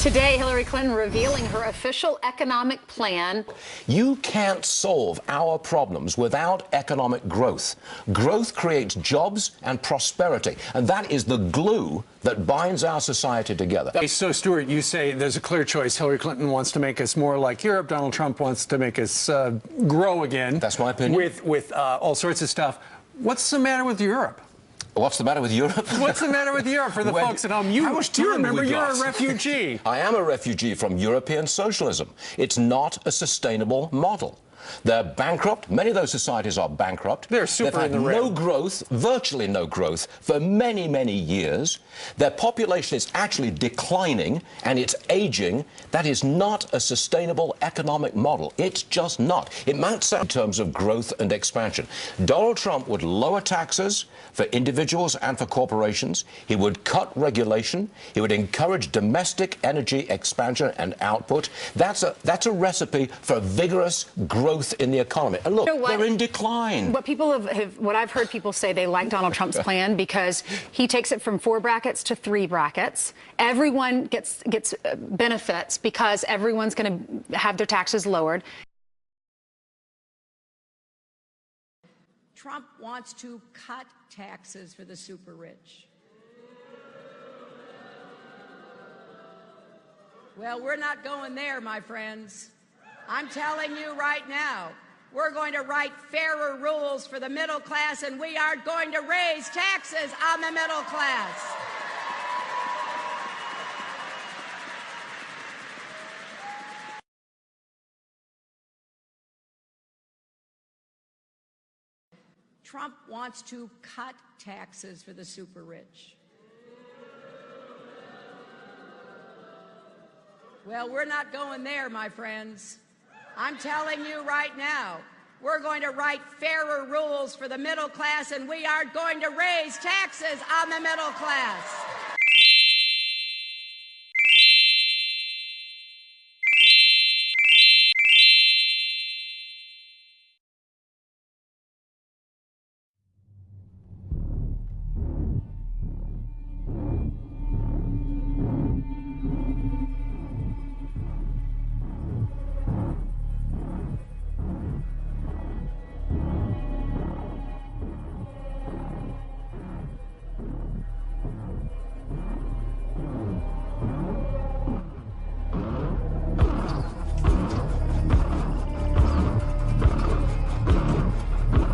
Today, Hillary Clinton revealing her official economic plan. You can't solve our problems without economic growth. Growth creates jobs and prosperity, and that is the glue that binds our society together. So, Stuart, you say there's a clear choice. Hillary Clinton wants to make us more like Europe. Donald Trump wants to make us grow again. That's my opinion. With all sorts of stuff. What's the matter with Europe? What's the matter with Europe? What's the matter with Europe for the folks at home? You remember you're a refugee. I am a refugee from European socialism. It's not a sustainable model. They're bankrupt. Many of those societies are bankrupt. They're super They've had in the red. no growth, virtually no growth, for many, many years. Their population is actually declining, and it's aging. That is not a sustainable economic model. It's just not. It might sound in terms of growth and expansion. Donald Trump would lower taxes for individuals and for corporations. He would cut regulation. He would encourage domestic energy expansion and output. That's a recipe for vigorous growth in the economy. And look, they're in decline. What I've heard people say, they like Donald Trump's plan because he takes it from 4 brackets to 3 brackets. Everyone gets benefits because everyone's going to have their taxes lowered. Trump wants to cut taxes for the super rich. Well, we're not going there, my friends. I'm telling you right now, we're going to write fairer rules for the middle class, and we are going to raise taxes on the middle class. Trump wants to cut taxes for the super rich. Well, we're not going there, my friends. I'm telling you right now, we're going to write fairer rules for the middle class, and we are going to raise taxes on the middle class.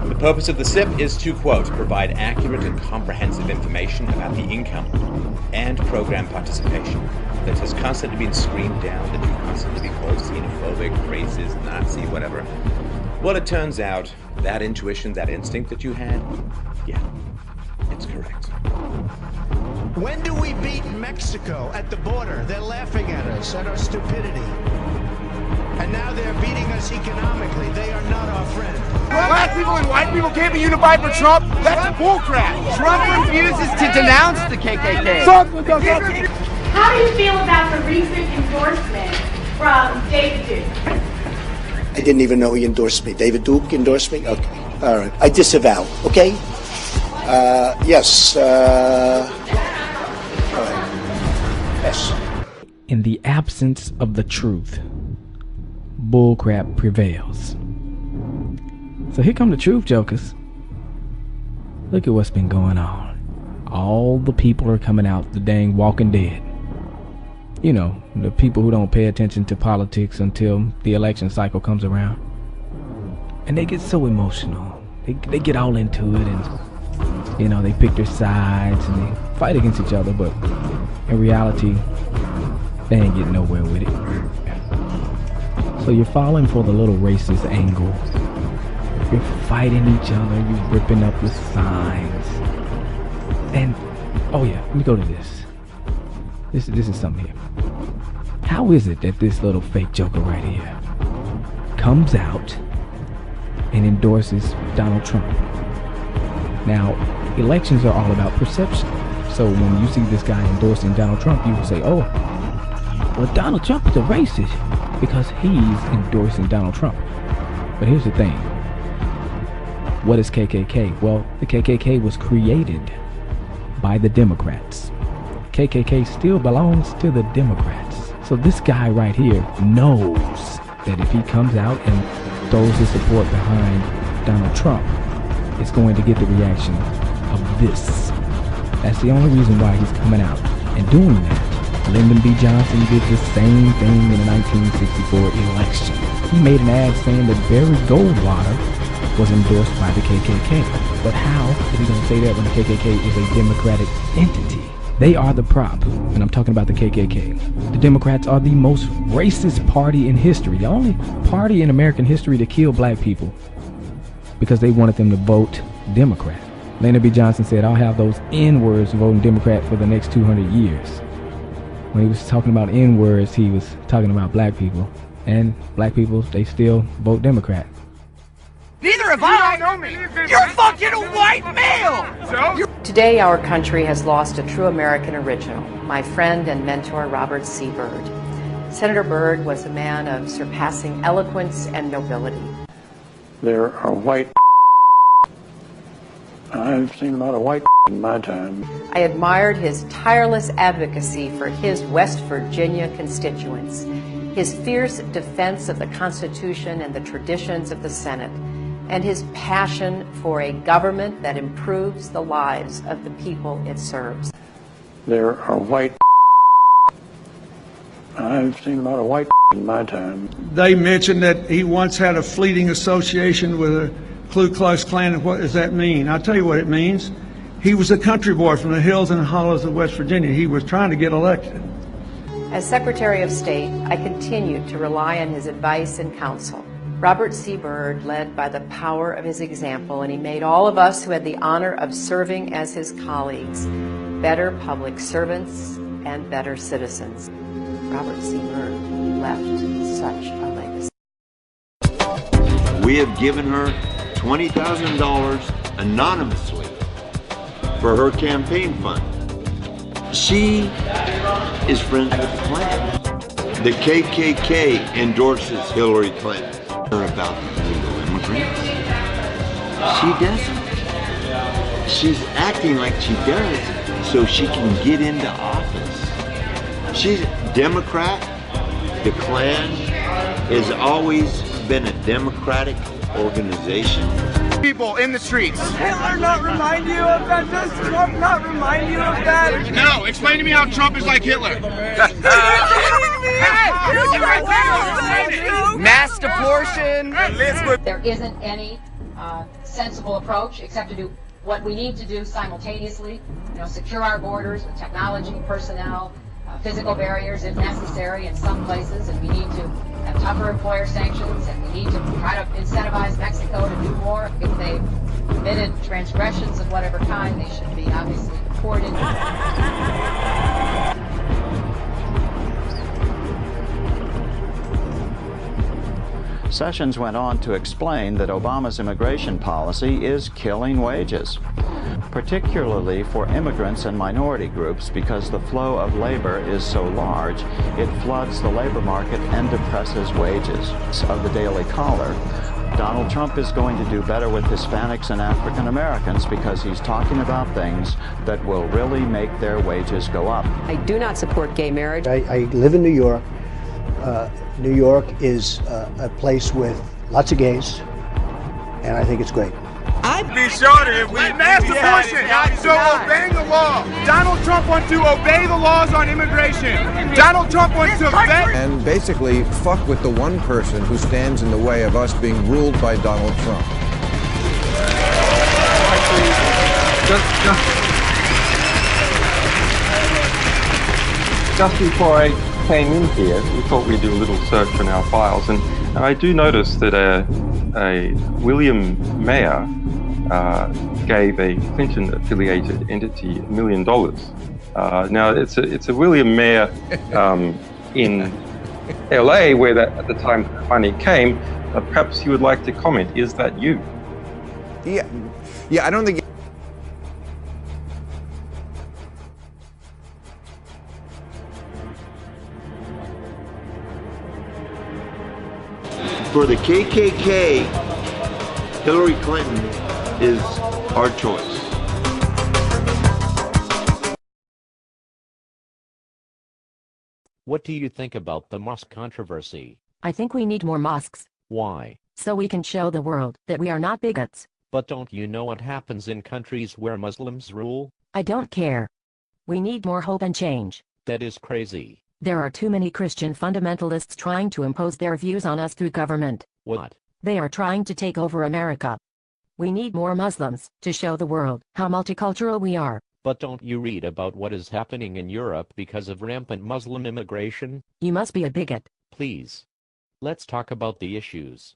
The purpose of the SIP is to, quote, provide accurate and comprehensive information about the income and program participation that has constantly been screamed down, that you constantly be called xenophobic, racist, Nazi, whatever. Well, it turns out that intuition, that instinct that you had, yeah, it's correct. When do we beat Mexico at the border? They're laughing at us, at our stupidity. And now they're beating us economically. They are not our friend. Black people and white people can't be unified for Trump? That's bullcrap. Trump refuses to denounce the KKK. How do you feel about the recent endorsement from David Duke? I didn't even know he endorsed me. David Duke endorsed me? Okay. All right. I disavow. Okay? Yes. All right. Yes. In the absence of the truth, bullcrap prevails. So here come the truth, jokers. Look at what's been going on. All the people are coming out, the dang Walking Dead. You know, the people who don't pay attention to politics until the election cycle comes around. And they get so emotional. They get all into it, and, you know, they pick their sides and they fight against each other, but in reality, they ain't getting nowhere with it. So you're falling for the little racist angle. You're fighting each other. You're ripping up the signs. And, oh yeah, let me go to this. This is something here. How is it that this little fake joker right here comes out and endorses Donald Trump? Now, elections are all about perception. So when you see this guy endorsing Donald Trump, you will say, oh, well, Donald Trump is a racist because he's endorsing Donald Trump. But here's the thing. What is KKK? Well, the KKK was created by the Democrats. KKK still belongs to the Democrats. So this guy right here knows that if he comes out and throws his support behind Donald Trump, it's going to get the reaction of this. That's the only reason why he's coming out and doing that. Lyndon B. Johnson did the same thing in the 1964 election. He made an ad saying that Barry Goldwater was endorsed by the KKK. But how is he going to say that when the KKK is a democratic entity? They are the prop, and I'm talking about the KKK. The Democrats are the most racist party in history, the only party in American history to kill black people because they wanted them to vote Democrat. Lyndon B. Johnson said, I'll have those N-words voting Democrat for the next 200 years. When he was talking about N-words, he was talking about black people. And black people, they still vote Democrat. Neither have I. You don't know me. You're fucking a white male. So? Today, our country has lost a true American original, my friend and mentor, Robert C. Byrd. Senator Byrd was a man of surpassing eloquence and nobility. There are white. I've seen a lot of white in my time. I admired his tireless advocacy for his West Virginia constituents, his fierce defense of the Constitution and the traditions of the Senate, and his passion for a government that improves the lives of the people it serves. There are white. I've seen a lot of white in my time. They mentioned that he once had a fleeting association with a Ku Klux Klan. And what does that mean? I'll tell you what it means. He was a country boy from the hills and hollows of West Virginia. He was trying to get elected. As Secretary of State, I continued to rely on his advice and counsel. Robert C. Byrd led by the power of his example, and he made all of us who had the honor of serving as his colleagues better public servants and better citizens. Robert C. Byrd left such a legacy. We have given her $20,000 anonymously for her campaign fund. She is friends with the Klan. The KKK endorses Hillary Clinton. About illegal immigrants. She doesn't. She's acting like she does so she can get into office. She's a Democrat. The Klan has always been a democratic organization. People in the streets. Does Hitler not remind you of that? Does Trump not remind you of that? No, explain to me how Trump is like Hitler. Mass deportation. There isn't any sensible approach except to do what we need to do simultaneously. Secure our borders with technology, personnel, physical barriers if necessary in some places, and we need to have tougher employer sanctions, and we need to try to incentivize Mexico to do more. If they've committed transgressions of whatever kind, they should be obviously deported. Sessions went on to explain that Obama's immigration policy is killing wages, particularly for immigrants and minority groups, because the flow of labor is so large, it floods the labor market and depresses wages. Of the Daily Caller, Donald Trump is going to do better with Hispanics and African Americans because he's talking about things that will really make their wages go up. I do not support gay marriage. I live in New York. New York is a place with lots of gays, and I think it's great. I'd be shorter if we mass abortion. So obeying the law. Donald Trump wants to obey the laws on immigration. Donald Trump wants to obey. And basically fuck with the one person who stands in the way of us being ruled by Donald Trump. Just before I came in here, we thought we'd do a little search on our files, and I do notice that a William Mayer gave a Clinton-affiliated entity $1 million. Now it's a William Mayer in LA, where that at the time the money came. Perhaps you would like to comment. Is that you? Yeah, I don't think. For the KKK, Hillary Clinton is our choice. What do you think about the mosque controversy? I think we need more mosques. Why? So we can show the world that we are not bigots. But don't you know what happens in countries where Muslims rule? I don't care. We need more hope and change. That is crazy. There are too many Christian fundamentalists trying to impose their views on us through government. What? They are trying to take over America. We need more Muslims to show the world how multicultural we are. But don't you read about what is happening in Europe because of rampant Muslim immigration? You must be a bigot. Please. Let's talk about the issues.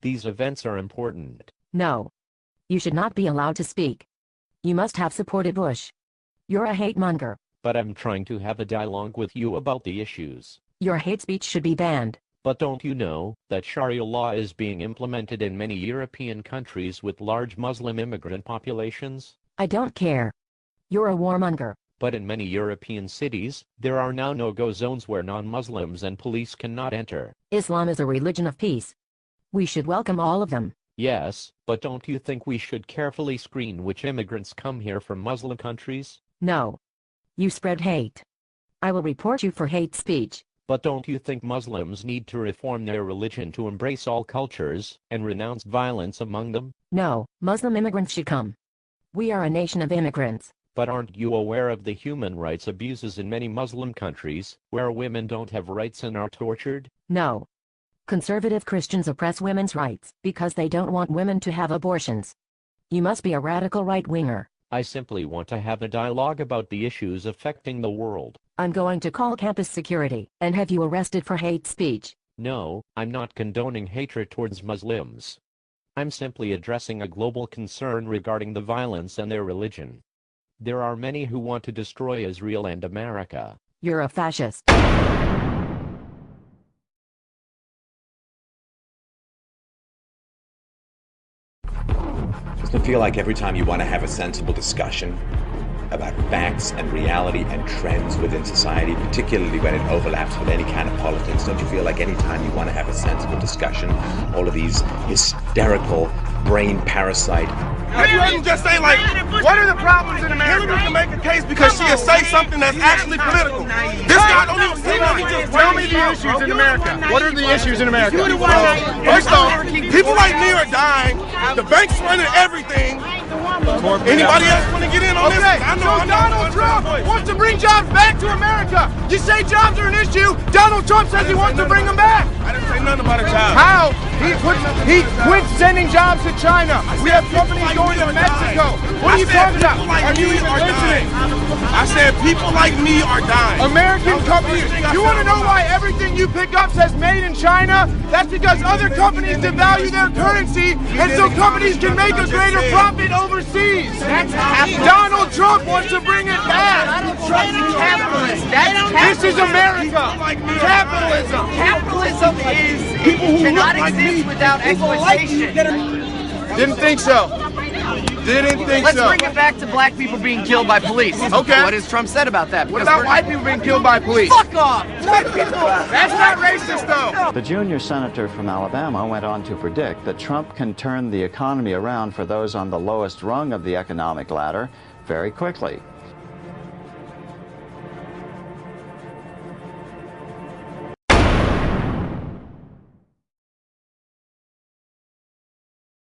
These events are important. No. You should not be allowed to speak. You must have supported Bush. You're a hate monger. But I'm trying to have a dialogue with you about the issues. Your hate speech should be banned. But don't you know that Sharia law is being implemented in many European countries with large Muslim immigrant populations? I don't care. You're a warmonger. But in many European cities, there are now no-go zones where non-Muslims and police cannot enter. Islam is a religion of peace. We should welcome all of them. Yes, but don't you think we should carefully screen which immigrants come here from Muslim countries? No. You spread hate. I will report you for hate speech. But don't you think Muslims need to reform their religion to embrace all cultures and renounce violence among them? No, Muslim immigrants should come. We are a nation of immigrants. But aren't you aware of the human rights abuses in many Muslim countries, where women don't have rights and are tortured? No. Conservative Christians oppress women's rights because they don't want women to have abortions. You must be a radical right-winger. I simply want to have a dialogue about the issues affecting the world. I'm going to call campus security and have you arrested for hate speech. No, I'm not condoning hatred towards Muslims. I'm simply addressing a global concern regarding the violence and their religion. There are many who want to destroy Israel and America. You're a fascist. Doesn't it feel like every time you want to have a sensible discussion about facts and reality and trends within society, particularly when it overlaps with any kind of politics, don't you feel like any time you want to have a sensible discussion, all of these hysterical brain parasite... Have you heard him just say, like, what are the problems in America? Hillary can make a case because she'll say something that's actually political. This guy don't even say nothing. Just tell me the issues in America. What are the issues in America? First off, people like me are dying. The bank's running everything. Anybody else want to get in on this? I know Donald Trump wants to bring jobs back to America. You say jobs are an issue. Donald Trump says he wants to bring them back. I didn't say nothing about a job. How? He quit sending jobs to China. We have companies going to Mexico. What are you talking about? Are you even listening? I said people like me are dying. American companies. You want to know why everything you pick up says made in China? That's because other companies devalue their currency, and so companies can make a greater profit overseas. Donald Trump wants to bring it back. Donald Trump is capitalist. This is America. Capitalism. Capitalism is cannot exist without exploitation. Didn't think so. Didn't think so. Let's bring it back to black people being killed by police. Okay. What has Trump said about that? What about white people being killed by police? Fuck off! White people. That's not racist, though. The junior senator from Alabama went on to predict that Trump can turn the economy around for those on the lowest rung of the economic ladder very quickly.